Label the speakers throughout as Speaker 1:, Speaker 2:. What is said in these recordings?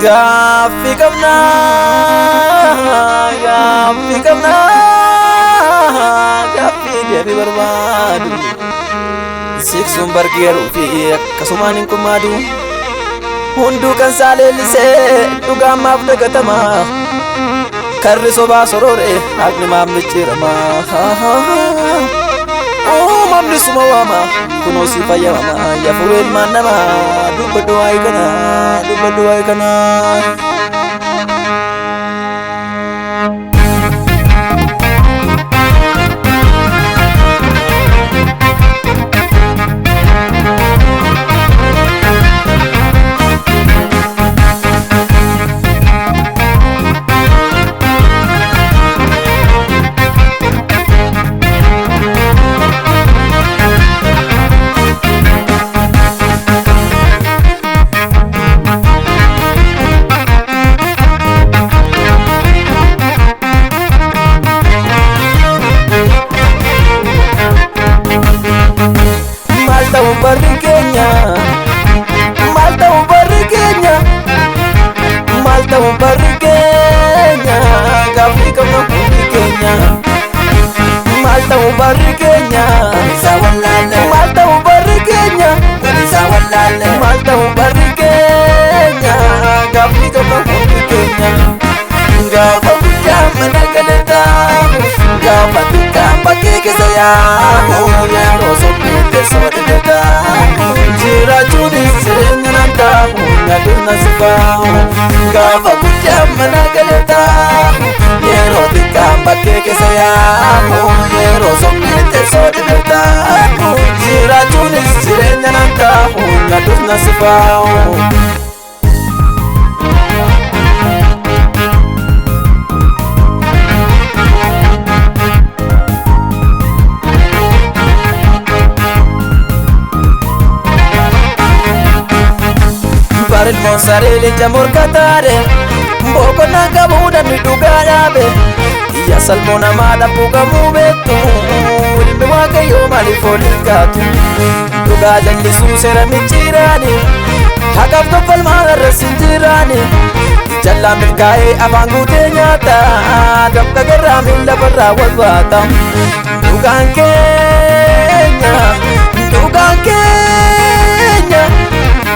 Speaker 1: Gaaffii qabna gaaffii deebii barbaadu siksuun bargeeruu fi akkasumaan hin kumaadu hunduu kan isaa leellisee dhugaan maaf dagatama karri sobaa sorore haqni maaf micciirama uumamni suma waama kunoo si fayyadama yaafuu ilmaan namaa dubbadhu waa'ee kana Malta un barrigueña, gaaffii qabna hundi keenya. Malta un barrigueña, isa wallaale. Malta un barrigueña, isa wallaale. Malta un barrigueña, gaaffii qabna hundi keenya. Gaafa guddaa mana galataa, gaafa xiqqaa bakkee keessa yaa'u, yeroo sobneetti soodhataa. Jiraachuunis jireenya nan taa'u, nyaaduna si baa'u. Gaafa guddaa mana galataa, yeroo xiqqaa bakkee keessa yaa'u, yeroo sobneetti soodhataa. Jiraachuunis jireenya nan taa'u, nyaaduna si baa'u. Ilmoon saree leenca morkataare boqonnaa qabuudhaan dhugaa dhaabe iyya salmoo namaa dhabbuu qabuu beektu ilmi waaqayyoo maaliif oliin kaatu dhugaa jallisuu seera micciiraani haqaaf toffalmaa irras hin jiraani jallaan milkaa'ee afaan guutee nyaata dabqa garraa miila barraa wal baata dhugaan keenya dhugaan keenya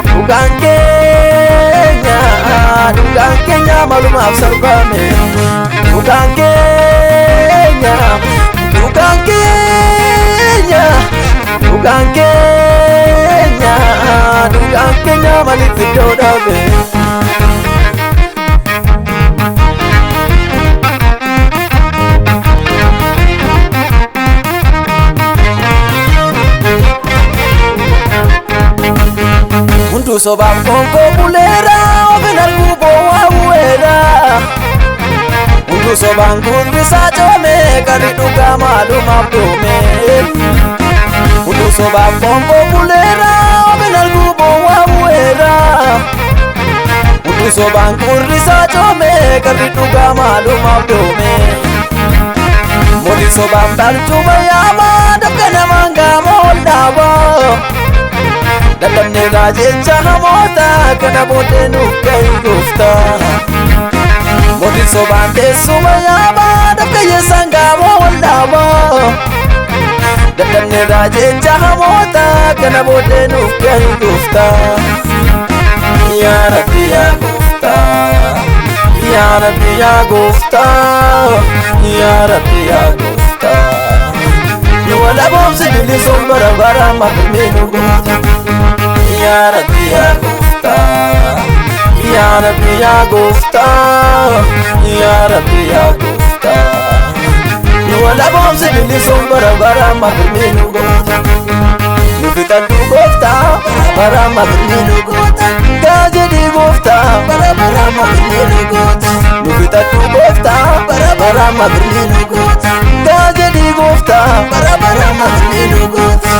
Speaker 1: dhugaan keenya dhugaan keenya malumaaf sarbame dhugaan keenya dhugaan keenya dhugaan keenya dhugaan keenya maaliif iddoo dhabe. Hundu sobaaf konko buleera ofiin arguu bowwaa bu'eera. Hundu sobaan kurbisaa coome qarri dhugaa maalumaaf doome. Hundu sobaaf konko buleera ofiin arguu bowwaa bu'eera. Hundu sobaan kurbisaa coome qarri dhugaa maalumaaf doome. Mootii sobaaf dhalchuma yaama dabka namaan gaama ol dhaaba. Dadhabne raajecha hamoota kana booddee nuuf gahii goofta. Mootiin sobaan teessuma yaaba dabka yeessaan gaamoo wal dhaaba. Dadhabne raajecha hamoota kana booddee nuuf gahii goofta. Yaa Rabbi yaa goofta, yaa Rabbi yaa goofta, yaa Rabbi yaa goofta. Nu wala boomsi bilisuun bara bara maqnee nu goota. Ya Rabbi ya Gufta, Ya Rabbi ya Gufta, Ya Rabbi ya Gufta. Nu wala boomsi bilisuun bara bara maqnee nu goota. Nu fitan nu goofta bara maqnee nu goota. Gaajedi birni nu goota gaajadii gooftaa bara birni nu goota.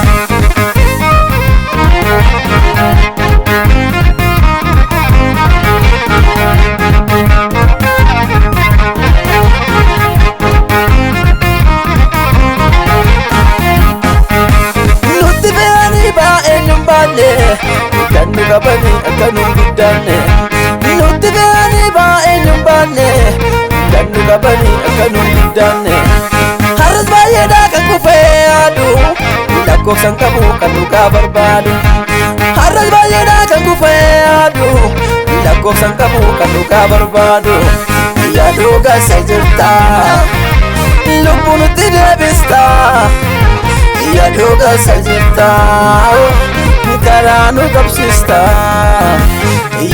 Speaker 1: Nutti fe'anii baay'een hin baanne kan nu qabanii akka nu guddanne. Nutti fe'anii baay'een hin baanne kan nu qabanii akka nu guddanne. Har'as baay'eedhaa kan kufee yaadu lakkoofsan qabu kan dhugaa barbaadu. Har'as baay'eedhaa kan kufee yaadu lakkoofsan qabu kan dhugaa barbaadu. Yaaduu keessa jirta lubbuu nutti deebista. Yaaduu keessa jirta karaa nu qabsiista.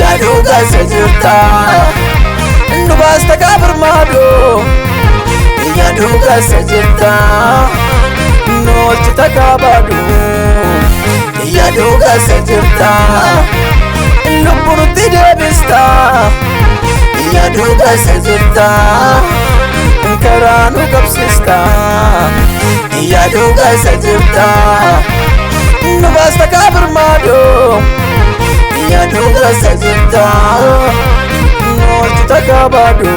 Speaker 1: Yaaduu keessa jirta nu baasta kaa birmaadu. Yaaduu keessa jirta nu oolchita kaa baadu. Yaaduu keessa jirta lubbuu nutti deebista. Yaaduu keessa jirta karaa nu qabsiista. Yaaduu keessa jirta nu baasta kaa birmaadu. Yaaduu keessa jirta nu oolchita kaa baadu.